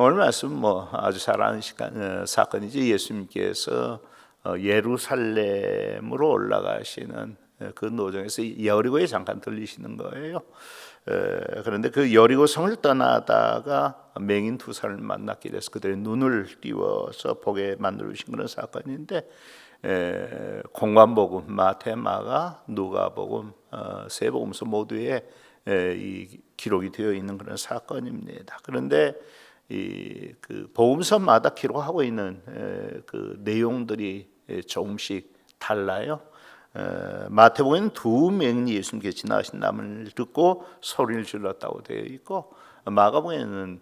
오늘 말씀 아주 잘 아는 사건이지. 예수님께서 예루살렘으로 올라가시는 그 노정에서 여리고에 잠깐 들리시는 거예요. 그런데 그 여리고 성을 떠나다가 맹인 두 사람을 만났게 돼서 그들의 눈을 띄워서 보게 만들어주신 그런 사건인데, 공관복음, 마태, 마가, 누가복음 세 복음서 모두에 이 기록이 되어 있는 그런 사건입니다. 그런데 그 복음서마다 기록하고 있는 그 내용들이 조금씩 달라요. 마태복음에는 두 맹인이 예수님께 지나가신 남을 듣고 소리를 질렀다고 되어 있고, 마가복음에는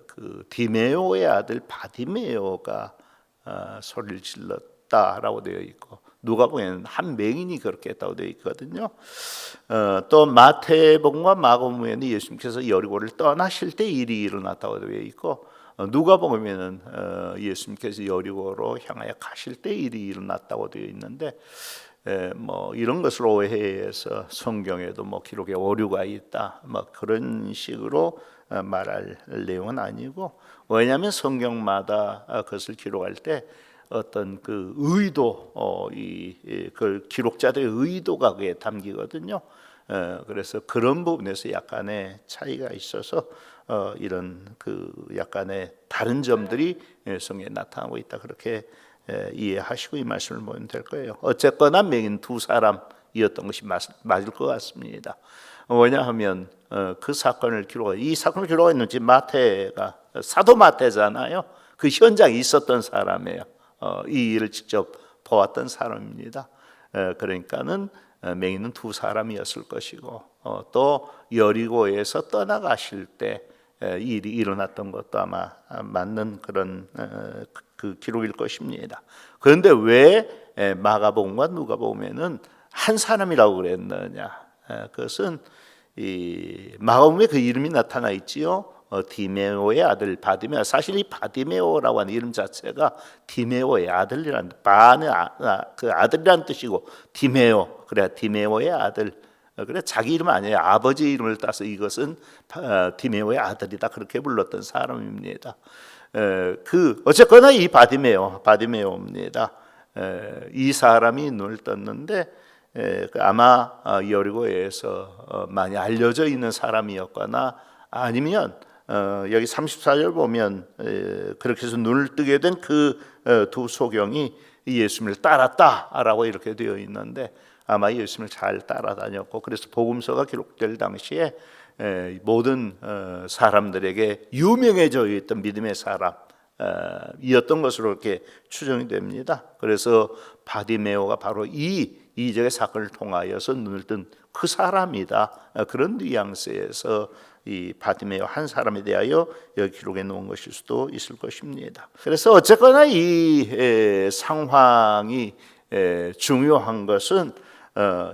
그 디메오의 아들 바디메오가 소리를 질렀다라고 되어 있고, 누가복음에는 한 맹인이 그렇게 했다고 되어 있거든요. 또 마태복음과 마가복음에는 예수님께서 여리고를 떠나실 때 일이 일어났다고 되어 있고, 누가복음에는 예수님께서 여리고로 향하여 가실 때 일이 일어났다고 되어 있는데, 이런 것을 오해해서 성경에도 기록에 오류가 있다, 그런 식으로 말할 내용은 아니고, 왜냐하면 성경마다 그것을 기록할 때 어떤 그 의도, 그 기록자들의 의도가 그에 담기거든요. 그래서 그런 부분에서 약간의 차이가 있어서 이런 그 약간의 다른 점들이 성경에 나타나고 있다, 그렇게 이해하시고 이 말씀을 보면 될 거예요. 어쨌거나 맹인 두 사람이었던 것이 맞을 것 같습니다. 왜냐하면 그 사건을 이 사건을 기록했는지 마태가 사도 마태잖아요. 그 현장에 있었던 사람이에요. 이 일을 직접 보았던 사람입니다. 그러니까는 맹인은 두 사람이었을 것이고, 또 여리고에서 떠나가실 때 이 일이 일어났던 것도 아마 맞는 그런 그 기록일 것입니다. 그런데 왜 마가복음과 누가복음에는 한 사람이라고 그랬느냐? 그것은 이 마가복음에 그 이름이 나타나 있지요. 디메오의 아들 바디메오. 사실 이 바디메오라고 하는 이름 자체가 디메오의 아들이라는, 그 아들이라는 뜻이고, 디메오, 그래 디메오의 아들. 그래 자기 이름 아니에요. 아버지 이름을 따서 이것은 디메오의 아들이다, 그렇게 불렀던 사람입니다. 어쨌거나 이 바디메오입니다. 이 사람이 눈을 떴는데 아마 여리고에서 많이 알려져 있는 사람이었거나, 아니면 여기 34절 보면 그렇게 해서 눈을 뜨게 된 그 두 소경이 예수님을 따랐다라고 이렇게 되어 있는데, 아마 예수님을 잘 따라다녔고, 그래서 복음서가 기록될 당시에 모든 사람들에게 유명해져 있던 믿음의 사람이었던 것으로 이렇게 추정이 됩니다. 그래서 바디메오가 바로 이 이적의 사건을 통하여서 눈을 뜬 그 사람이다, 그런 뉘앙스에서 이 바디메오 한 사람에 대하여 여기 기록해 놓은 것일 수도 있을 것입니다. 그래서 어쨌거나 이 상황이 중요한 것은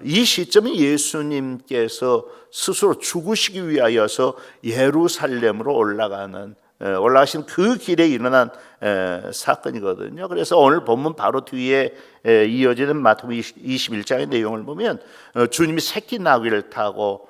이 시점에 예수님께서 스스로 죽으시기 위하여서 예루살렘으로 올라가신 그 길에 일어난 사건이거든요. 그래서 오늘 본문 바로 뒤에 이어지는 마태복음 21장의 내용을 보면 주님이 새끼 나귀를 타고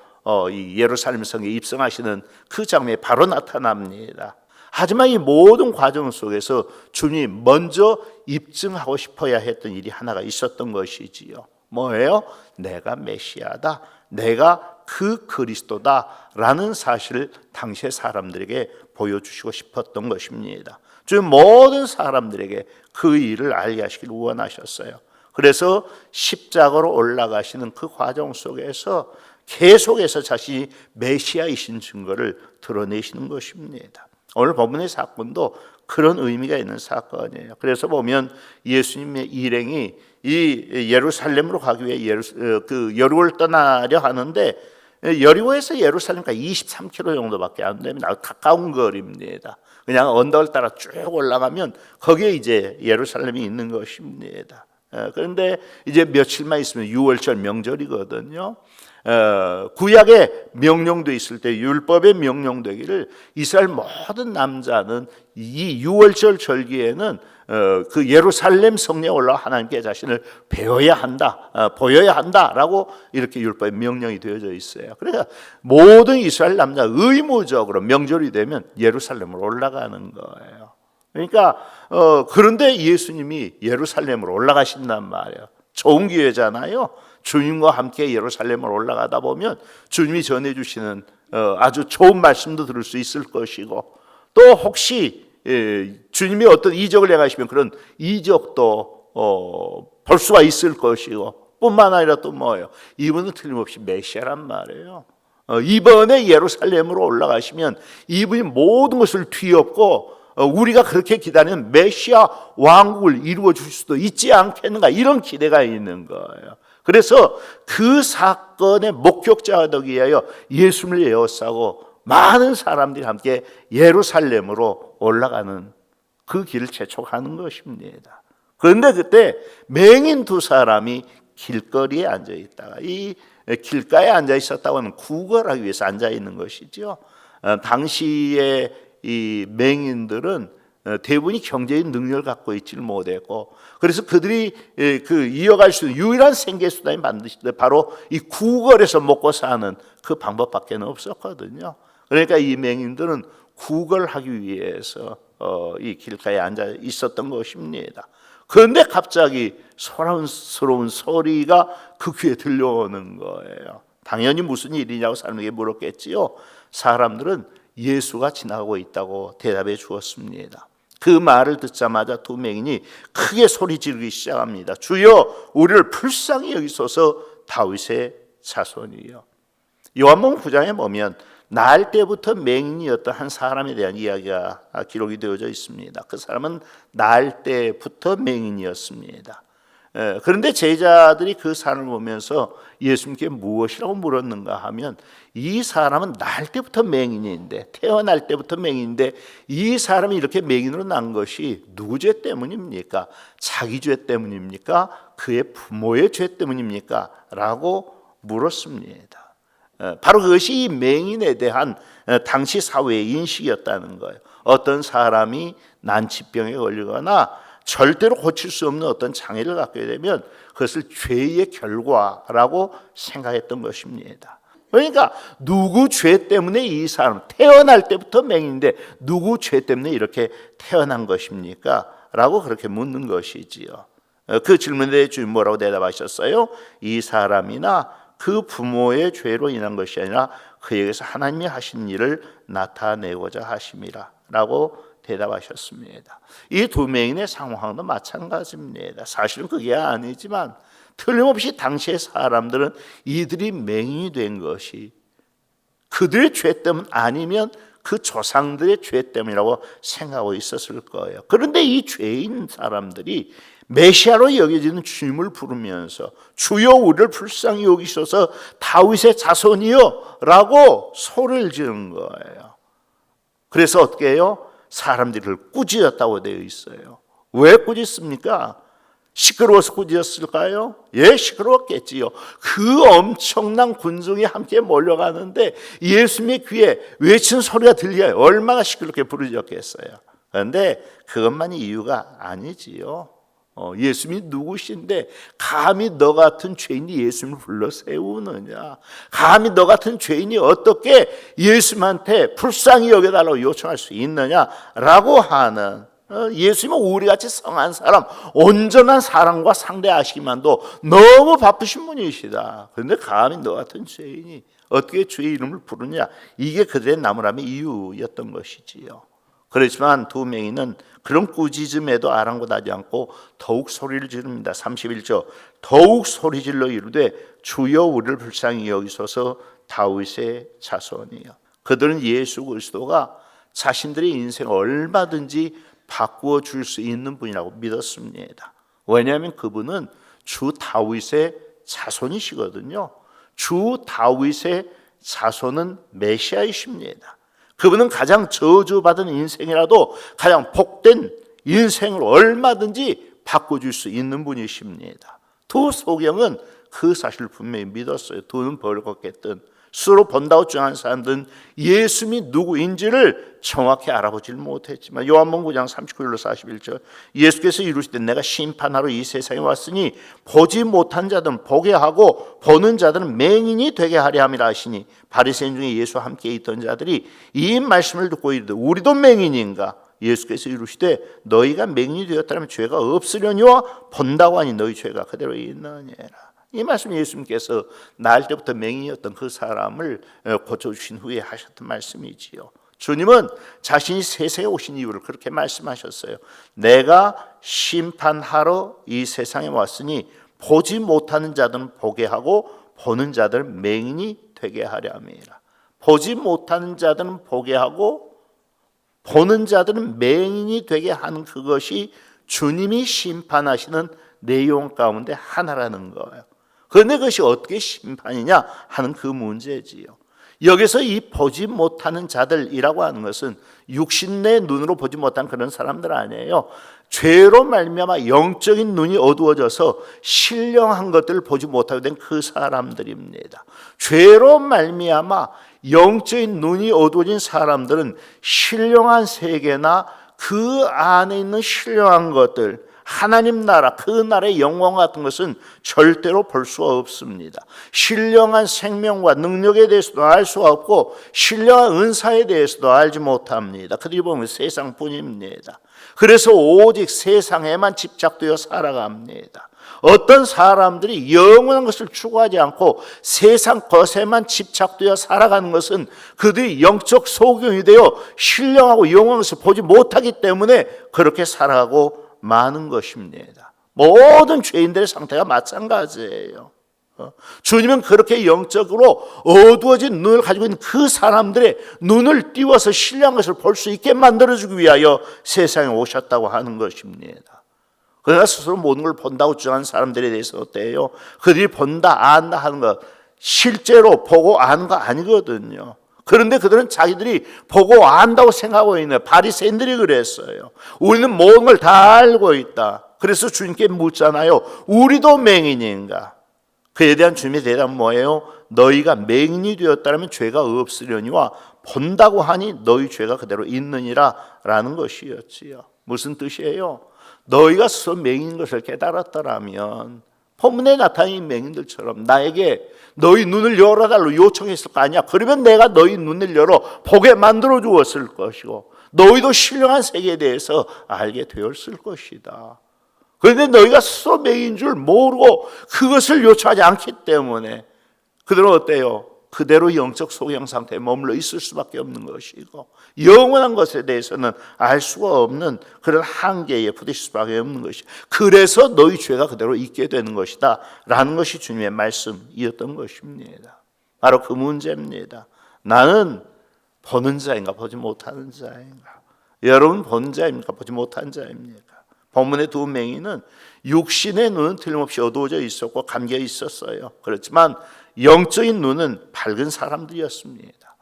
이 예루살렘 성에 입성하시는 그 장면이 바로 나타납니다. 하지만 이 모든 과정 속에서 주님이 먼저 입증하고 싶어야 했던 일이 하나가 있었던 것이지요. 뭐예요? 내가 메시아다, 내가 그 그리스도다라는 사실을 당시의 사람들에게 보여주시고 싶었던 것입니다. 주님 모든 사람들에게 그 일을 알게 하시길 원하셨어요. 그래서 십자가로 올라가시는 그 과정 속에서 계속해서 자신이 메시아이신 증거를 드러내시는 것입니다. 오늘 본문의 사건도 그런 의미가 있는 사건이에요. 그래서 보면 예수님의 일행이 이 예루살렘으로 가기 위해 그 여리고를 떠나려 하는데, 여리고에서 예루살렘까지 23km 정도밖에 안 됩니다. 가까운 거리입니다. 그냥 언덕을 따라 쭉 올라가면 거기에 이제 예루살렘이 있는 것입니다. 그런데 이제 며칠만 있으면 6월절 명절이거든요. 구약에 명령돼 있을 때 율법에 명령되기를 이스라엘 모든 남자는 이 유월절 절기에는 그 예루살렘 성령에 올라 하나님께 자신을 배워야 한다, 보여야 한다라고 이렇게 율법에 명령이 되어져 있어요. 그러니까 모든 이스라엘 남자 의무적으로 명절이 되면 예루살렘으로 올라가는 거예요. 그러니까 그런데 예수님이 예루살렘으로 올라가신단 말이에요. 좋은 기회잖아요. 주님과 함께 예루살렘으로 올라가다 보면 주님이 전해주시는 아주 좋은 말씀도 들을 수 있을 것이고, 또 혹시 주님이 어떤 이적을 행하시면 그런 이적도 볼 수가 있을 것이고, 뿐만 아니라 또 뭐예요? 이분은 틀림없이 메시아란 말이에요. 이번에 예루살렘으로 올라가시면 이분이 모든 것을 뒤엎고 우리가 그렇게 기다리는 메시아 왕국을 이루어 줄 수도 있지 않겠는가, 이런 기대가 있는 거예요. 그래서 그 사건의 목격자가 되기 위하여 예수님을 에워싸고 많은 사람들이 함께 예루살렘으로 올라가는 그 길을 재촉하는 것입니다. 그런데 그때 맹인 두 사람이 길거리에 앉아 있다가, 이 길가에 앉아 있었다고 하는 구걸하기 위해서 앉아 있는 것이죠. 당시에 이 맹인들은 대부분이 경제인 능력을 갖고 있지를 못했고, 그래서 그들이 그 이어갈 수 있는 유일한 생계 수단이 반드시 바로 이 구걸에서 먹고 사는 그 방법밖에 없었거든요. 그러니까 이 맹인들은 구걸하기 위해서 이 길가에 앉아 있었던 것입니다. 그런데 갑자기 소란스러운 소리가 그 귀에 들려오는 거예요. 당연히 무슨 일이냐고 사람에게 물었겠지요. 사람들은 예수가 지나가고 있다고 대답해 주었습니다. 그 말을 듣자마자 두 맹인이 크게 소리 지르기 시작합니다. 주여, 우리를 불쌍히 여기소서, 다윗의 자손이요. 요한복음 9장에 보면 날 때부터 맹인이었던 한 사람에 대한 이야기가 기록이 되어져 있습니다. 그 사람은 날 때부터 맹인이었습니다. 그런데 제자들이 그 사람을 보면서 예수님께 무엇이라고 물었는가 하면, 이 사람은 날 때부터 맹인인데, 태어날 때부터 맹인인데 이 사람이 이렇게 맹인으로 난 것이 누구 죄 때문입니까? 자기 죄 때문입니까? 그의 부모의 죄 때문입니까? 라고 물었습니다. 바로 그것이 이 맹인에 대한 당시 사회의 인식이었다는 거예요. 어떤 사람이 난치병에 걸리거나 절대로 고칠 수 없는 어떤 장애를 갖게 되면 그것을 죄의 결과라고 생각했던 것입니다. 그러니까 누구 죄 때문에 이 사람, 태어날 때부터 맹인인데 누구 죄 때문에 이렇게 태어난 것입니까? 라고 그렇게 묻는 것이지요. 그 질문에 대해 주님 뭐라고 대답하셨어요? 이 사람이나 그 부모의 죄로 인한 것이 아니라 그에게서 하나님이 하신 일을 나타내고자 하심이라 라고 대답하셨습니다. 이 두 맹인의 상황도 마찬가지입니다. 사실은 그게 아니지만 틀림없이 당시의 사람들은 이들이 맹인이 된 것이 그들의 죄 때문 아니면 그 조상들의 죄 때문이라고 생각하고 있었을 거예요. 그런데 이 죄인 사람들이 메시아로 여겨지는 주님을 부르면서 주여, 우리를 불쌍히 여기셔서 다윗의 자손이여 라고 소리를 지른 거예요. 그래서 어떻게 해요? 사람들을 꾸짖었다고 되어 있어요. 왜 꾸짖습니까? 시끄러워서 꾸짖었을까요? 예, 시끄러웠겠지요. 그 엄청난 군중이 함께 몰려가는데 예수님의 귀에 외친 소리가 들려요. 얼마나 시끄럽게 부르짖었겠어요. 그런데 그것만이 이유가 아니지요. 예수님이 누구신데 감히 너 같은 죄인이 예수님을 불러 세우느냐? 감히 너 같은 죄인이 어떻게 예수님한테 불쌍히 여겨달라고 요청할 수 있느냐라고 하는, 예수님은 우리같이 성한 사람, 온전한 사람과 상대하시기만도 너무 바쁘신 분이시다. 그런데 감히 너 같은 죄인이 어떻게 주의 이름을 부르냐? 이게 그들의 나무람의 이유였던 것이지요. 그렇지만 두 맹인은 그런 꾸짖음에도 아랑곳하지 않고 더욱 소리를 지릅니다. 31절, 더욱 소리질러 이르되 주여, 우리를 불쌍히 여기소서, 다윗의 자손이여. 그들은 예수 그리스도가 자신들의 인생을 얼마든지 바꾸어 줄 수 있는 분이라고 믿었습니다. 왜냐하면 그분은 주 다윗의 자손이시거든요. 주 다윗의 자손은 메시아이십니다. 그분은 가장 저주받은 인생이라도 가장 복된 인생을 얼마든지 바꿔줄 수 있는 분이십니다. 두 소경은 그 사실을 분명히 믿었어요. 두 눈 벌겋게 뜬 스스로 본다고 주장하는 사람들은 예수님이 누구인지를 정확히 알아보질 못했지만 요한복음 9장 39절로 41절 예수께서 이루시되 내가 심판하러 이 세상에 왔으니 보지 못한 자들은 보게 하고 보는 자들은 맹인이 되게 하려 함이라 하시니 바리새인 중에 예수와 함께 있던 자들이 이 말씀을 듣고 이르되 우리도 맹인인가 예수께서 이루시되 너희가 맹인이 되었다면 죄가 없으려니와 본다고 하니 너희 죄가 그대로 있느니라. 이 말씀 예수님께서 날 때부터 맹인이었던 그 사람을 고쳐주신 후에 하셨던 말씀이지요. 주님은 자신이 세상에 오신 이유를 그렇게 말씀하셨어요. 내가 심판하러 이 세상에 왔으니 보지 못하는 자들은 보게 하고 보는 자들은 맹인이 되게 하려 함이라. 보지 못하는 자들은 보게 하고 보는 자들은 맹인이 되게 하는 그것이 주님이 심판하시는 내용 가운데 하나라는 거예요. 그런데 그것이 어떻게 심판이냐 하는 그 문제지요. 여기서 이 보지 못하는 자들이라고 하는 것은 육신의 눈으로 보지 못한 그런 사람들 아니에요. 죄로 말미암아 영적인 눈이 어두워져서 신령한 것들을 보지 못하게 된 그 사람들입니다. 죄로 말미암아 영적인 눈이 어두워진 사람들은 신령한 세계나 그 안에 있는 신령한 것들, 하나님 나라, 그 나라의 영광 같은 것은 절대로 볼 수가 없습니다. 신령한 생명과 능력에 대해서도 알 수가 없고 신령한 은사에 대해서도 알지 못합니다. 그들이 보면 세상뿐입니다. 그래서 오직 세상에만 집착되어 살아갑니다. 어떤 사람들이 영원한 것을 추구하지 않고 세상 것에만 집착되어 살아가는 것은 그들이 영적 소경이 되어 신령하고 영원한 것을 보지 못하기 때문에 그렇게 살아가고 많은 것입니다. 모든 죄인들의 상태가 마찬가지예요. 주님은 그렇게 영적으로 어두워진 눈을 가지고 있는 그 사람들의 눈을 띄워서 신령한 것을 볼 수 있게 만들어주기 위하여 세상에 오셨다고 하는 것입니다. 그러나 스스로 모든 걸 본다고 주장하는 사람들에 대해서 어때요? 그들이 본다 안다 하는 것 실제로 보고 아는 거 아니거든요. 그런데 그들은 자기들이 보고 안다고 생각하고 있는 바리새인들이 그랬어요. 우리는 모든 걸 다 알고 있다. 그래서 주님께 묻잖아요. 우리도 맹인인가? 그에 대한 주님의 대답은 뭐예요? 너희가 맹인이 되었다면 죄가 없으려니와 본다고 하니 너희 죄가 그대로 있느니라 라는 것이었지요. 무슨 뜻이에요? 너희가 스스로 맹인인 것을 깨달았더라면 본문에 나타난 맹인들처럼 나에게 너희 눈을 열어달라고 요청했을 거 아니야. 그러면 내가 너희 눈을 열어 보게 만들어 주었을 것이고 너희도 신령한 세계에 대해서 알게 되었을 것이다. 그런데 너희가 스스로 맹인 줄 모르고 그것을 요청하지 않기 때문에 그들은 어때요? 그대로 영적 소경 상태에 머물러 있을 수밖에 없는 것이고 영원한 것에 대해서는 알 수가 없는 그런 한계에 부딪힐 수밖에 없는 것이. 그래서 너희 죄가 그대로 있게 되는 것이다 라는 것이 주님의 말씀이었던 것입니다. 바로 그 문제입니다. 나는 보는 자인가 보지 못하는 자인가? 여러분 보는 자입니까 보지 못하는 자입니까? 본문의 두 맹인은 육신의 눈은 틀림없이 어두워져 있었고 감겨 있었어요. 그렇지만 영적인 눈은 밝은 사람들이었습니다.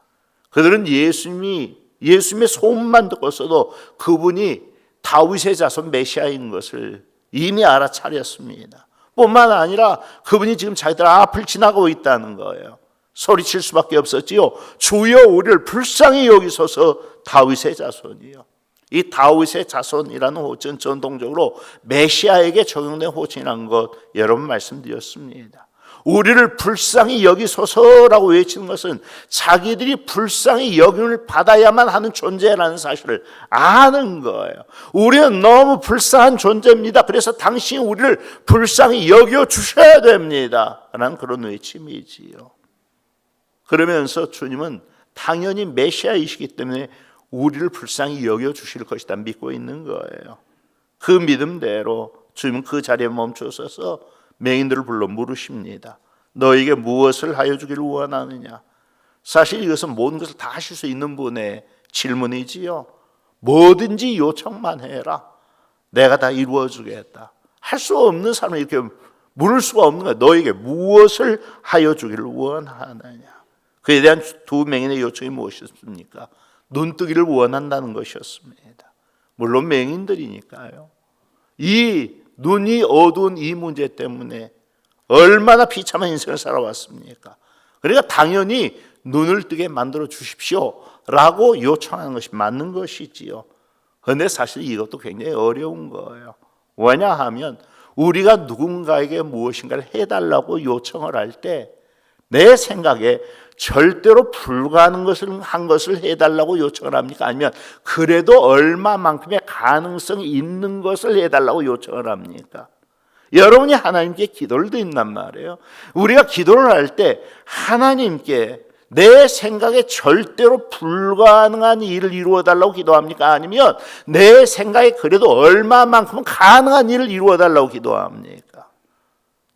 그들은 예수님의 소문만 듣고서도 그분이 다윗의 자손 메시아인 것을 이미 알아차렸습니다. 뿐만 아니라 그분이 지금 자기들 앞을 지나가고 있다는 거예요. 소리칠 수밖에 없었지요. 주여 우리를 불쌍히 여기소서. 다윗의 자손이요. 이 다윗의 자손이라는 호칭은 전통적으로 메시아에게 적용된 호칭이라는 것 여러 번 말씀드렸습니다. 우리를 불쌍히 여기소서라고 외치는 것은 자기들이 불쌍히 여김을 받아야만 하는 존재라는 사실을 아는 거예요. 우리는 너무 불쌍한 존재입니다. 그래서 당신이 우리를 불쌍히 여겨주셔야 됩니다 라는 그런 외침이지요. 그러면서 주님은 당연히 메시아이시기 때문에 우리를 불쌍히 여겨주실 것이다 믿고 있는 거예요. 그 믿음대로 주님은 그 자리에 멈춰서서 맹인들을 불러 물으십니다. 너에게 무엇을 하여 주기를 원하느냐? 사실 이것은 모든 것을 다 하실 수 있는 분의 질문이지요. 뭐든지 요청만 해라. 내가 다 이루어 주겠다. 할 수 없는 사람을 이렇게 물을 수가 없는 거야. 너에게 무엇을 하여 주기를 원하느냐? 그에 대한 두 맹인의 요청이 무엇이었습니까? 눈뜨기를 원한다는 것이었습니다. 물론 맹인들이니까요. 이 눈이 어두운 이 문제 때문에 얼마나 비참한 인생을 살아왔습니까? 그러니까 당연히 눈을 뜨게 만들어 주십시오라고 요청하는 것이 맞는 것이지요. 그런데 사실 이것도 굉장히 어려운 거예요. 왜냐하면 우리가 누군가에게 무엇인가를 해달라고 요청을 할 때 내 생각에 절대로 불가능한 것을 한 것을 해달라고 요청을 합니까? 아니면 그래도 얼마만큼의 가능성이 있는 것을 해달라고 요청을 합니까? 여러분이 하나님께 기도를 드린단 말이에요. 우리가 기도를 할 때 하나님께 내 생각에 절대로 불가능한 일을 이루어달라고 기도합니까? 아니면 내 생각에 그래도 얼마만큼은 가능한 일을 이루어달라고 기도합니까?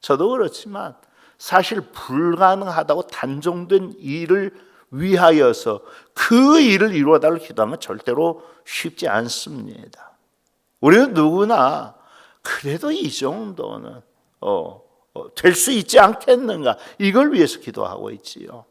저도 그렇지만 사실 불가능하다고 단정된 일을 위하여서 그 일을 이루어달라고 기도하는 건 절대로 쉽지 않습니다. 우리는 누구나 그래도 이 정도는 될 수 있지 않겠는가, 이걸 위해서 기도하고 있지요.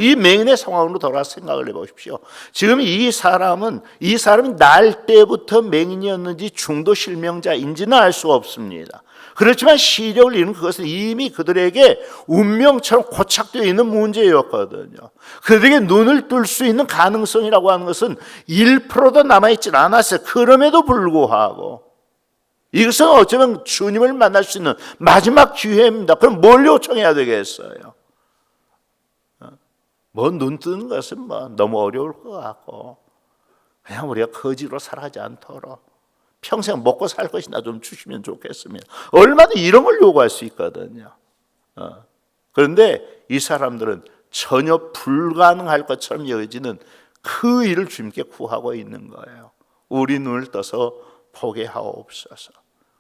이 맹인의 상황으로 돌아서 생각을 해보십시오. 지금 이 사람이 날 때부터 맹인이었는지 중도 실명자인지는 알 수 없습니다. 그렇지만 시력을 잃은 그것은 이미 그들에게 운명처럼 고착되어 있는 문제였거든요. 그들에게 눈을 뜰 수 있는 가능성이라고 하는 것은 1%도 남아있지 않았어요. 그럼에도 불구하고 이것은 어쩌면 주님을 만날 수 있는 마지막 기회입니다. 그럼 뭘 요청해야 되겠어요? 눈 뜨는 것은 너무 어려울 것 같고, 그냥 우리가 거지로 살아가지 않도록 평생 먹고 살 것이나 좀 주시면 좋겠습니다. 얼마나 이런 걸 요구할 수 있거든요. 그런데 이 사람들은 전혀 불가능할 것처럼 여겨지는 그 일을 주님께 구하고 있는 거예요. 우리 눈을 떠서 보게 하옵소서.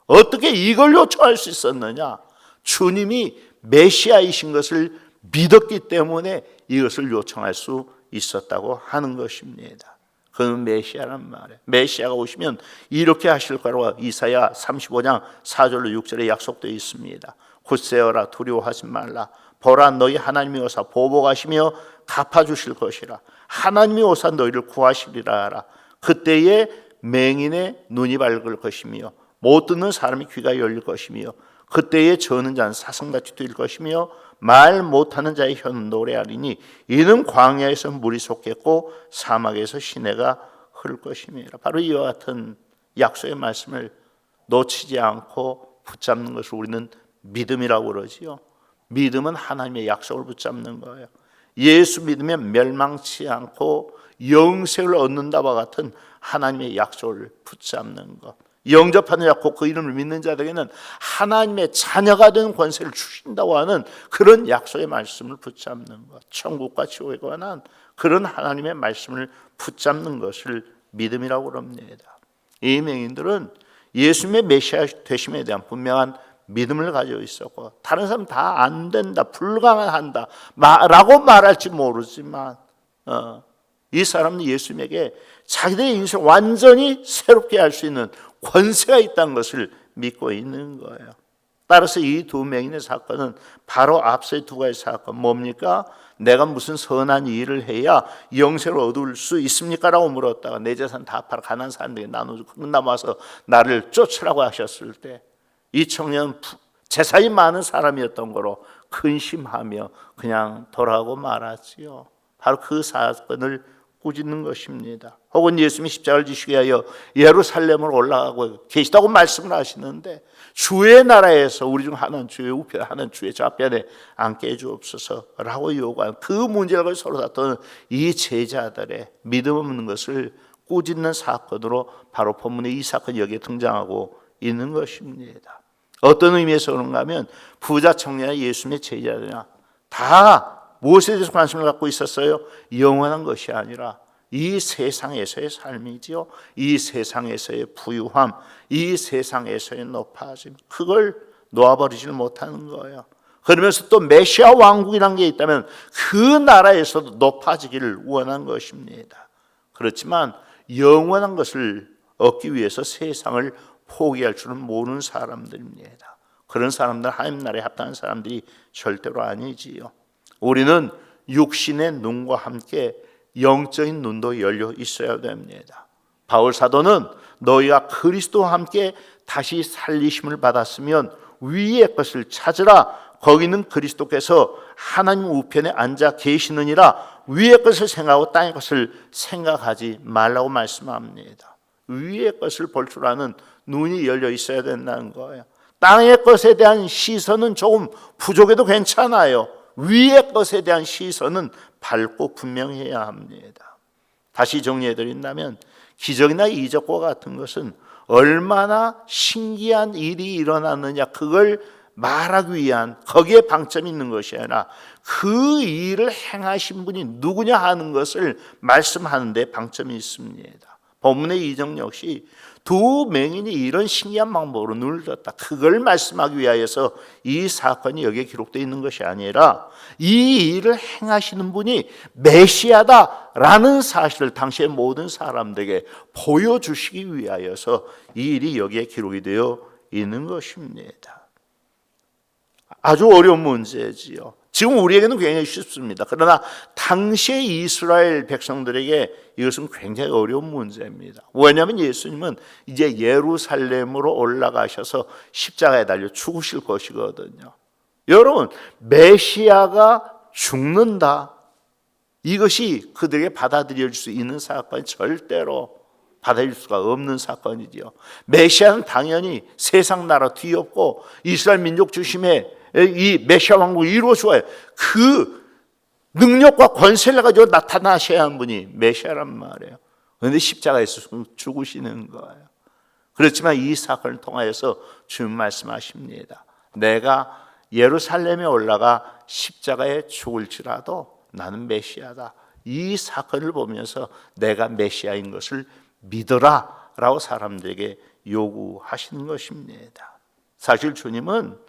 어떻게 이걸 요청할 수 있었느냐? 주님이 메시아이신 것을 믿었기 때문에 이것을 요청할 수 있었다고 하는 것입니다. 그는 메시아란 말이에요. 메시아가 오시면 이렇게 하실 거라고 이사야 35장 4절로 6절에 약속되어 있습니다. 굳세어라, 두려워하지 말라. 보라, 너희 하나님이 오사 보복하시며 갚아주실 것이라. 하나님이 오사 너희를 구하시리라 하라. 그때에 맹인의 눈이 밝을 것이며 못 듣는 사람의 귀가 열릴 것이며 그때에 저는 자는 사슴같이 뛸 것이며 말 못하는 자의 혀는 노래하리니 이는 광야에서 물이 솟겠고 사막에서 시내가 흐를 것임이라. 바로 이와 같은 약속의 말씀을 놓치지 않고 붙잡는 것을 우리는 믿음이라고 그러지요. 믿음은 하나님의 약속을 붙잡는 거예요. 예수 믿으면 멸망치 않고 영생을 얻는다와 같은 하나님의 약속을 붙잡는 것. 영접하는 자고 그 이름을 믿는 자들에게는 하나님의 자녀가 되는 권세를 주신다고 하는 그런 약속의 말씀을 붙잡는 것, 천국과 지옥에 관한 그런 하나님의 말씀을 붙잡는 것을 믿음이라고 합니다. 이 맹인들은 예수님의 메시아 되심에 대한 분명한 믿음을 가지고 있었고, 다른 사람 다 안 된다, 불가능한다 라고 말할지 모르지만 이 사람은 예수님에게 자기들의 인생을 완전히 새롭게 할 수 있는 권세가 있다는 것을 믿고 있는 거예요. 따라서 이 두 맹인의 사건은 바로 앞서의 두 가지 사건, 뭡니까? 내가 무슨 선한 일을 해야 영생을 얻을 수 있습니까? 라고 물었다가 내 재산 다 팔아 가난한 사람들에게 나눠주고 그러다 와서 나를 쫓으라고 하셨을 때 이 청년은 재산이 많은 사람이었던 거로 근심하며 그냥 돌아가고 말았지요. 바로 그 사건을 꾸짖는 것입니다. 혹은 예수님이 십자가를 지시기 위하여 예루살렘으로 올라가고 계시다고 말씀을 하시는데 주의 나라에서 우리 중 하나는 주의 우편에 하나는 주의 좌편에 앉게 해주옵소서라고 요구하는 그 문제를 서로 다투는 이 제자들의 믿음 없는 것을 꾸짖는 사건으로 바로 본문의 이 사건이 여기에 등장하고 있는 것입니다. 어떤 의미에서 그런가 하면 부자 청년이나 예수님의 제자들이나 다 무엇에 대해서 관심을 갖고 있었어요? 영원한 것이 아니라 이 세상에서의 삶이지요. 이 세상에서의 부유함, 이 세상에서의 높아짐, 그걸 놓아버리지 못하는 거예요. 그러면서 또 메시아 왕국이라는 게 있다면 그 나라에서도 높아지기를 원한 것입니다. 그렇지만 영원한 것을 얻기 위해서 세상을 포기할 줄은 모르는 사람들입니다. 그런 사람들 하나님 나라에 합당한 사람들이 절대로 아니지요. 우리는 육신의 눈과 함께 영적인 눈도 열려 있어야 됩니다. 바울 사도는 너희가 그리스도와 함께 다시 살리심을 받았으면 위의 것을 찾으라. 거기는 그리스도께서 하나님 우편에 앉아 계시느니라. 위의 것을 생각하고 땅의 것을 생각하지 말라고 말씀합니다. 위의 것을 볼 줄 아는 눈이 열려 있어야 된다는 거예요. 땅의 것에 대한 시선은 조금 부족해도 괜찮아요. 위의 것에 대한 시선은 밝고 분명해야 합니다. 다시 정리해드린다면 기적이나 이적과 같은 것은 얼마나 신기한 일이 일어났느냐, 그걸 말하기 위한 거기에 방점이 있는 것이 아니라 그 일을 행하신 분이 누구냐 하는 것을 말씀하는 데 방점이 있습니다. 본문의 이적 역시 두 맹인이 이런 신기한 방법으로 눈을 떴다, 그걸 말씀하기 위하여서 이 사건이 여기에 기록되어 있는 것이 아니라 이 일을 행하시는 분이 메시아다라는 사실을 당시의 모든 사람들에게 보여주시기 위하여서 이 일이 여기에 기록이 되어 있는 것입니다. 아주 어려운 문제지요. 지금 우리에게는 굉장히 쉽습니다. 그러나 당시의 이스라엘 백성들에게 이것은 굉장히 어려운 문제입니다. 왜냐하면 예수님은 이제 예루살렘으로 올라가셔서 십자가에 달려 죽으실 것이거든요. 여러분, 메시아가 죽는다, 이것이 그들에게 받아들일 수 있는 사건이 절대로 받아들일 수가 없는 사건이지요. 메시아는 당연히 세상 나라 뒤엎고 이스라엘 민족 중심의 이 메시아 왕국을 이루어 주어야, 그 능력과 권세를 가지고 나타나셔야 하는 분이 메시아란 말이에요. 그런데 십자가에서 죽으시는 거예요. 그렇지만 이 사건을 통하여서 주님 말씀하십니다. 내가 예루살렘에 올라가 십자가에 죽을지라도 나는 메시아다. 이 사건을 보면서 내가 메시아인 것을 믿어라 라고 사람들에게 요구하시는 것입니다. 사실 주님은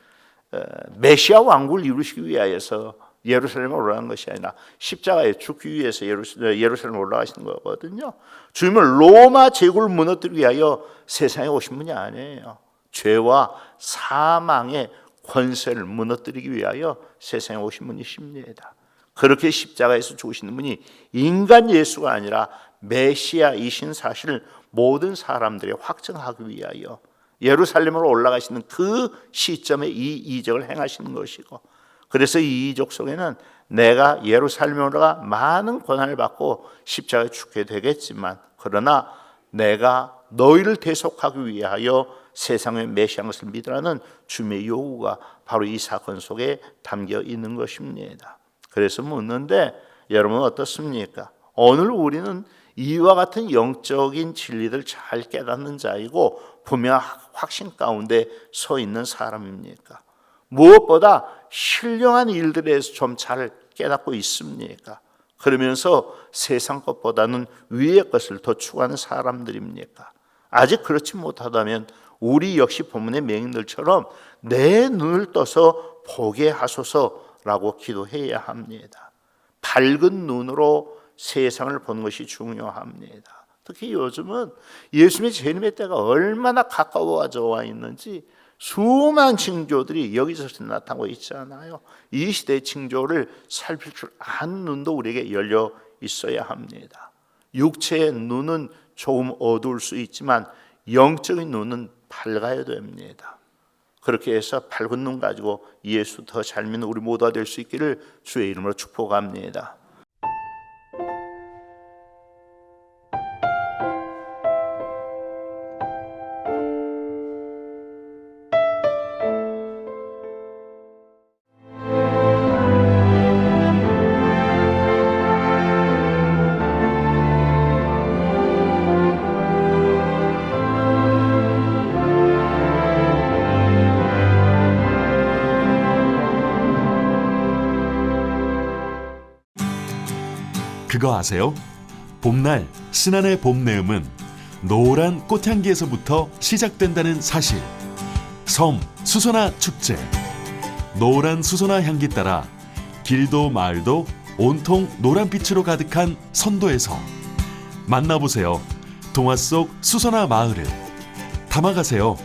메시아 왕국을 이루시기 위하여서 예루살렘에 올라간 것이 아니라 십자가에 죽기 위해서 예루살렘에 올라가시는 거거든요. 주님은 로마 제국을 무너뜨리기 위하여 세상에 오신 분이 아니에요. 죄와 사망의 권세를 무너뜨리기 위하여 세상에 오신 분이십니다. 그렇게 십자가에서 죽으시는 분이 인간 예수가 아니라 메시아이신 사실을 모든 사람들이 확증하기 위하여 예루살렘으로 올라가시는 그 시점에 이 이적을 행하시는 것이고, 그래서 이 이적 속에는 내가 예루살렘에 올라가 많은 고난을 받고 십자가에 죽게 되겠지만, 그러나 내가 너희를 대속하기 위하여 세상의 메시아인 것을 믿으라는 주님의 요구가 바로 이 사건 속에 담겨 있는 것입니다. 그래서 묻는데, 여러분 어떻습니까? 오늘 우리는 이와 같은 영적인 진리를 잘 깨닫는 자이고 분명한 확신 가운데 서 있는 사람입니까? 무엇보다 신령한 일들에서 좀 잘 깨닫고 있습니까? 그러면서 세상 것보다는 위의 것을 더 추구하는 사람들입니까? 아직 그렇지 못하다면 우리 역시 본문의 맹인들처럼 내 눈을 떠서 보게 하소서라고 기도해야 합니다. 밝은 눈으로 세상을 보는 것이 중요합니다. 특히 요즘은 예수님의 재림의 때가 얼마나 가까워져 와 있는지 수많은 징조들이 여기저기서 나타나고 있잖아요. 이 시대의 징조를 살필 줄 아는 눈도 우리에게 열려 있어야 합니다. 육체의 눈은 조금 어두울 수 있지만 영적인 눈은 밝아야 됩니다. 그렇게 해서 밝은 눈 가지고 예수 더 잘 믿는 우리 모두가 될 수 있기를 주의 이름으로 축복합니다. 그거 아세요? 봄날 신안의 봄 내음은 노란 꽃향기에서부터 시작된다는 사실. 섬 수소나 축제. 노란 수소나 향기 따라 길도 마을도 온통 노란빛으로 가득한 선도에서 만나보세요. 동화 속 수소나 마을을 담아가세요.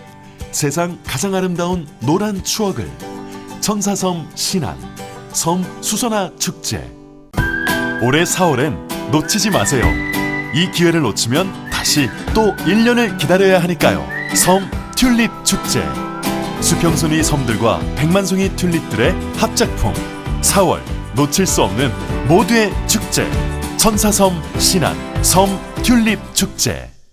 세상 가장 아름다운 노란 추억을. 천사섬 신안 섬 수소나 축제. 올해 4월엔 놓치지 마세요. 이 기회를 놓치면 다시 또 1년을 기다려야 하니까요. 섬 튤립 축제. 수평선의 섬들과 백만송이 튤립들의 합작품 4월 놓칠 수 없는 모두의 축제 천사섬 신안 섬 튤립 축제